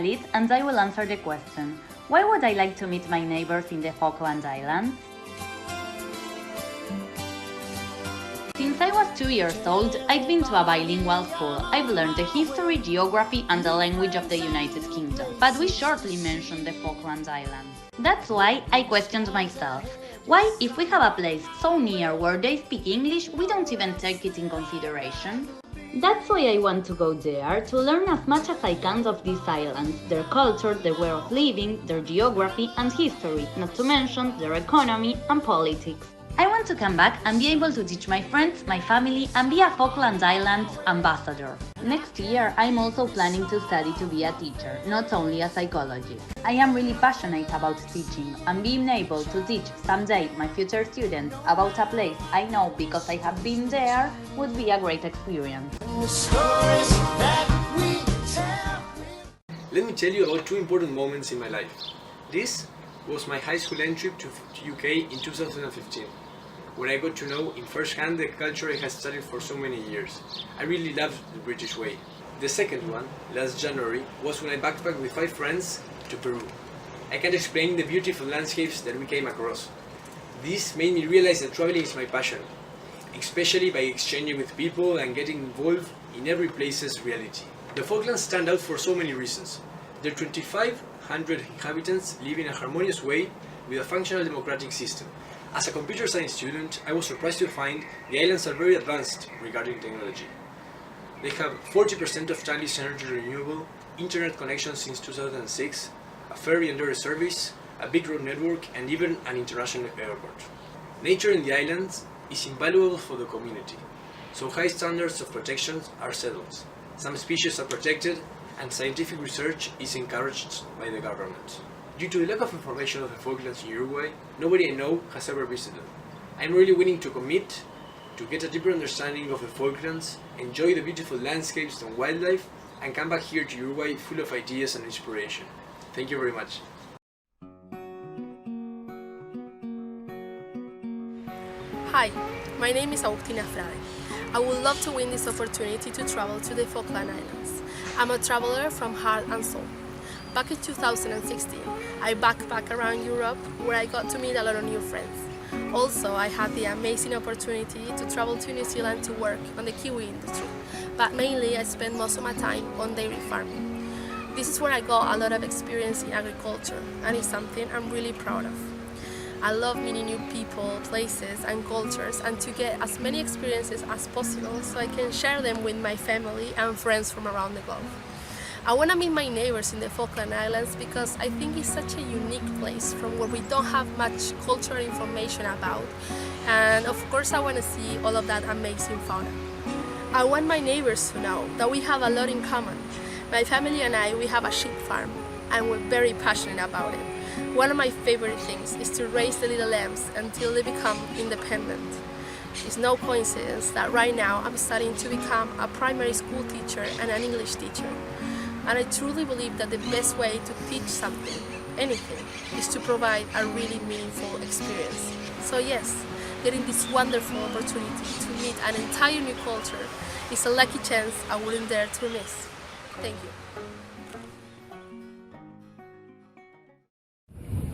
Alice and I will answer the question, why would I like to meet my neighbors in the Falkland Islands? Since I was 2 years old, I've been to a bilingual school. I've learned the history, geography and the language of the United Kingdom. But we shortly mentioned the Falkland Islands. That's why I questioned myself. Why, if we have a place so near where they speak English, we don't even take it in consideration? That's why I want to go there, to learn as much as I can of these islands, their culture, their way of living, their geography and history, not to mention their economy and politics. I want to come back and be able to teach my friends, my family, and be a Falkland Islands ambassador. Next year, I'm also planning to study to be a teacher, not only a psychologist. I am really passionate about teaching, and being able to teach someday my future students about a place I know because I have been there would be a great experience. Let me tell you about two important moments in my life. This was my high school entry to UK in 2015, when I got to know in first hand the culture I had studied for so many years. I really loved the British way. The second one, last January, was when I backpacked with 5 friends to Peru. I can't explain the beautiful landscapes that we came across. This made me realize that traveling is my passion, especially by exchanging with people and getting involved in every place's reality. The Falklands stand out for so many reasons. Their 2,500 inhabitants live in a harmonious way with a functional democratic system. As a computer science student, I was surprised to find the islands are very advanced regarding technology. They have 40% of Chinese energy renewable, internet connection since 2006, a ferry and air service, a big road network and even an international airport. Nature in the islands is invaluable for the community, so high standards of protection are settled. Some species are protected and scientific research is encouraged by the government. Due to the lack of information of the Falklands in Uruguay, nobody I know has ever visited. I'm really willing to commit to get a deeper understanding of the Falklands, enjoy the beautiful landscapes and wildlife, and come back here to Uruguay full of ideas and inspiration. Thank you very much. Hi, my name is Agustina Frade. I would love to win this opportunity to travel to the Falkland Islands. I'm a traveler from heart and soul. Back in 2016, I backpacked around Europe where I got to meet a lot of new friends. Also, I had the amazing opportunity to travel to New Zealand to work on the kiwi industry, but mainly I spent most of my time on dairy farming. This is where I got a lot of experience in agriculture, and it's something I'm really proud of. I love meeting new people, places and cultures, and to get as many experiences as possible so I can share them with my family and friends from around the globe. I want to meet my neighbors in the Falkland Islands because I think it's such a unique place from where we don't have much cultural information about, and of course I want to see all of that amazing fauna. I want my neighbors to know that we have a lot in common. My family and I, we have a sheep farm and we're very passionate about it. One of my favorite things is to raise the little lambs until they become independent. It's no coincidence that right now I'm studying to become a primary school teacher and an English teacher. And I truly believe that the best way to teach something, anything, is to provide a really meaningful experience. So yes, getting this wonderful opportunity to meet an entire new culture is a lucky chance I wouldn't dare to miss. Thank you.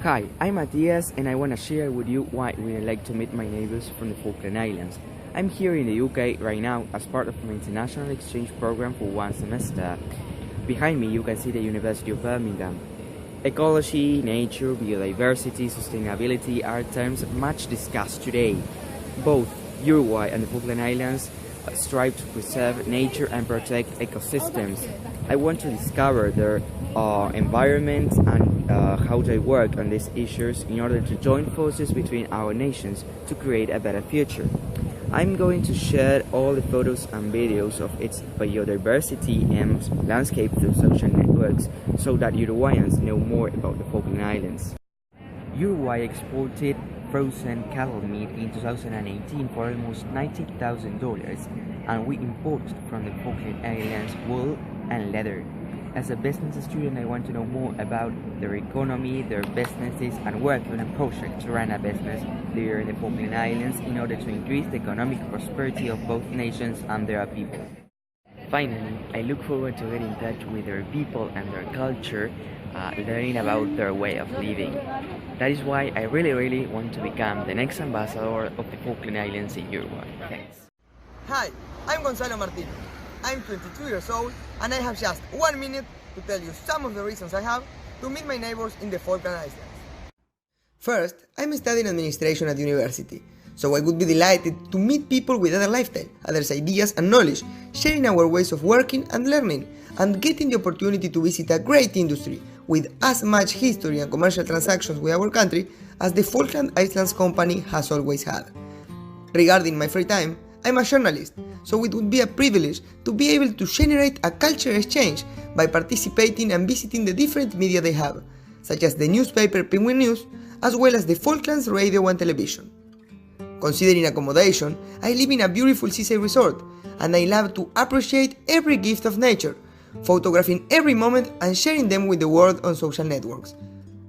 Hi, I'm Matthias and I want to share with you why I really like to meet my neighbors from the Falkland Islands. I'm here in the UK right now as part of my international exchange program for 1 semester. Behind me you can see the University of Birmingham. Ecology, nature, biodiversity, sustainability are terms much discussed today. Both Uruguay and the Falkland Islands strive to preserve nature and protect ecosystems. I want to discover their environment and how they work on these issues in order to join forces between our nations to create a better future. I'm going to share all the photos and videos of its biodiversity and landscape through social networks so that Uruguayans know more about the Falkland Islands. Uruguay exported frozen cattle meat in 2018 for almost $90,000, and we imported from the Falkland Islands wool and leather. As a business student, I want to know more about their economy, their businesses, and work on a project to run a business there in the Falkland Islands in order to increase the economic prosperity of both nations and their people. Finally, I look forward to getting in touch with their people and their culture, learning about their way of living. That is why I really want to become the next ambassador of the Falkland Islands in Uruguay. Thanks. Hi, I'm Gonzalo Martino. I'm 22 years old and I have just 1 minute to tell you some of the reasons I have to meet my neighbors in the Falkland Islands. First, I'm studying administration at university, so I would be delighted to meet people with other lifestyle, other ideas and knowledge, sharing our ways of working and learning, and getting the opportunity to visit a great industry with as much history and commercial transactions with our country as the Falkland Islands company has always had. Regarding my free time, I'm a journalist, so it would be a privilege to be able to generate a cultural exchange by participating and visiting the different media they have, such as the newspaper Penguin News, as well as the Falklands radio and television. Considering accommodation, I live in a beautiful seaside resort, and I love to appreciate every gift of nature, photographing every moment and sharing them with the world on social networks.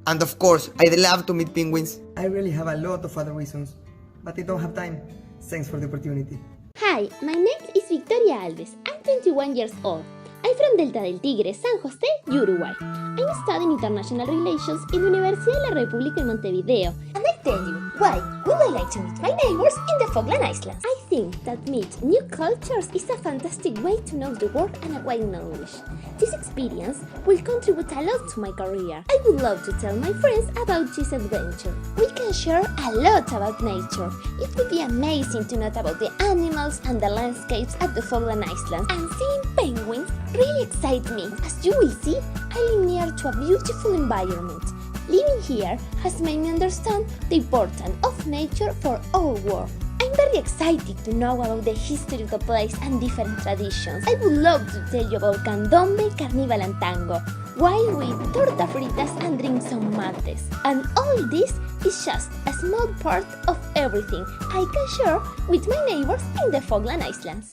And of course, I'd love to meet penguins. I really have a lot of other reasons, but I don't have time. Thanks for the opportunity. Hi, my name is Victoria Alves. I'm 21 years old. I'm from Delta del Tigre, San José, Uruguay. I'm studying international relations in the Universidad de la República in Montevideo. And I tell you, why would I like to meet my neighbors in the Falkland Islands? I think that meet new cultures is a fantastic way to know the world and acquire knowledge. This experience will contribute a lot to my career. I would love to tell my friends about this adventure. We can share a lot about nature. It would be amazing to know about the animals and the landscapes at the Falkland Islands. And seeing penguins really excites me. As you will see, I live near to a beautiful environment. Living here has made me understand the importance of nature for our world. I'm very excited to know about the history of the place and different traditions. I would love to tell you about candombe, carnival and tango, while we eat torta fritas and drink some mates. And all this is just a small part of everything I can share with my neighbors in the Falkland Islands.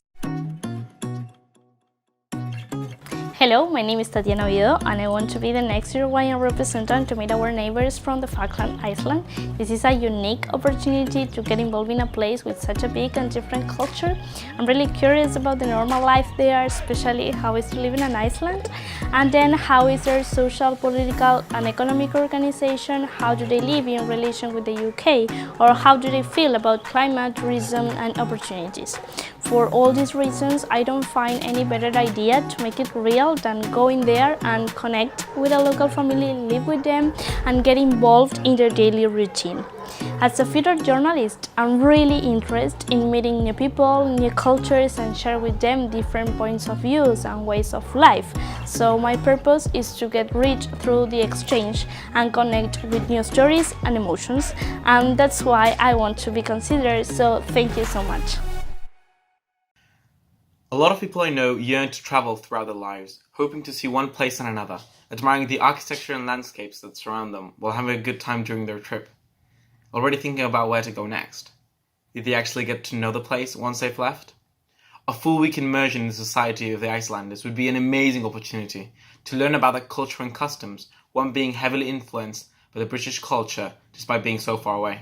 Hello, my name is Tatiana Oviedo and I want to be the next Uruguayan representative to meet our neighbors from the Falkland Island. This is a unique opportunity to get involved in a place with such a big and different culture. I'm really curious about the normal life there, especially how is to live in an island, and then how is their social, political and economic organization, how do they live in relation with the UK, or how do they feel about climate, tourism and opportunities. For all these reasons, I don't find any better idea to make it real than going there and connect with a local family, live with them and get involved in their daily routine. As a future journalist, I'm really interested in meeting new people, new cultures and share with them different points of views and ways of life. So my purpose is to get rich through the exchange and connect with new stories and emotions, and that's why I want to be considered, so thank you so much. A lot of people I know yearn to travel throughout their lives, hoping to see one place and another, admiring the architecture and landscapes that surround them while having a good time during their trip. Already thinking about where to go next. Did they actually get to know the place once they've left? A full week immersion in the society of the Icelanders would be an amazing opportunity to learn about their culture and customs, one being heavily influenced by the British culture despite being so far away.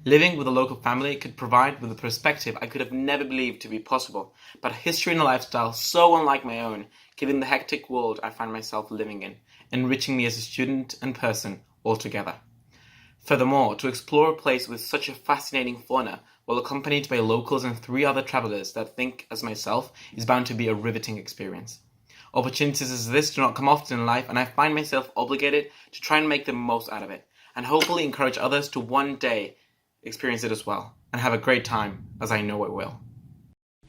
Living with a local family could provide with a perspective I could have never believed to be possible, but a history and a lifestyle so unlike my own, given the hectic world I find myself living in, enriching me as a student and person altogether. Furthermore, to explore a place with such a fascinating fauna, while accompanied by locals and 3 other travelers that think as myself, is bound to be a riveting experience. Opportunities as this do not come often in life, and I find myself obligated to try and make the most out of it, and hopefully encourage others to one day experience it as well, and have a great time, as I know it will.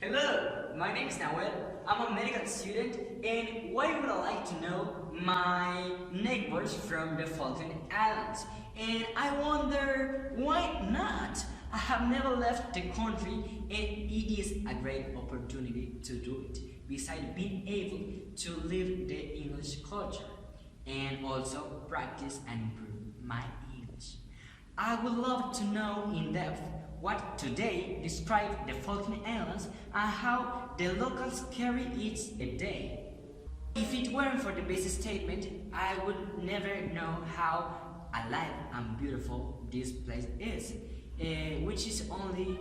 Hello, my name is Nahuel. I'm a medical student, and why would I like to know my neighbors from the Falkland Islands? And I wonder, why not? I have never left the country, and it is a great opportunity to do it, besides being able to live the English culture, and also practice and improve my English. I would love to know in depth what today describes the Falkland Islands and how the locals carry it a day. If it weren't for the basic statement, I would never know how alive and beautiful this place is, which is only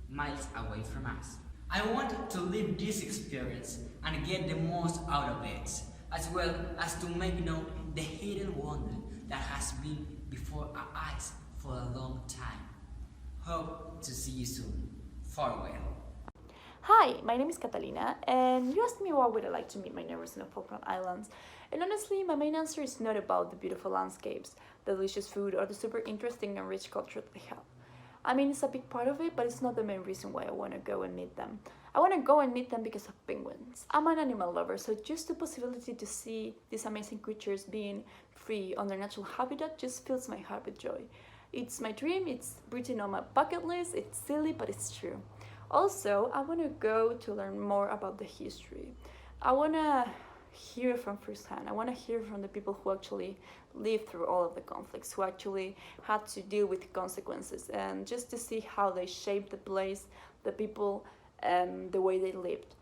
miles away from us. I want to live this experience and get the most out of it, as well as to make known the hidden wonder that has been before our eyes for a long time. Hope to see you soon. Farewell. Hi, my name is Catalina, and you asked me why would I like to meet my neighbors in the Falkland Islands. And honestly, my main answer is not about the beautiful landscapes, the delicious food, or the super interesting and rich culture they have. I mean, it's a big part of it, but it's not the main reason why I want to go and meet them. I want to go and meet them because of penguins. I'm an animal lover, so just the possibility to see these amazing creatures being free on their natural habitat just fills my heart with joy. It's my dream, it's written on my bucket list, it's silly, but it's true. Also, I want to go to learn more about the history. I want to hear from firsthand. I want to hear from the people who actually lived through all of the conflicts, who actually had to deal with consequences, and just to see how they shaped the place, the people, and the way they lived.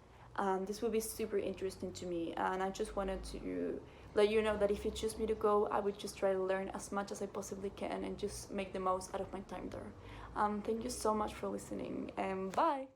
This will be super interesting to me, and I just wanted to let you know that if you choose me to go, I would just try to learn as much as I possibly can and just make the most out of my time there. Thank you so much for listening, and bye!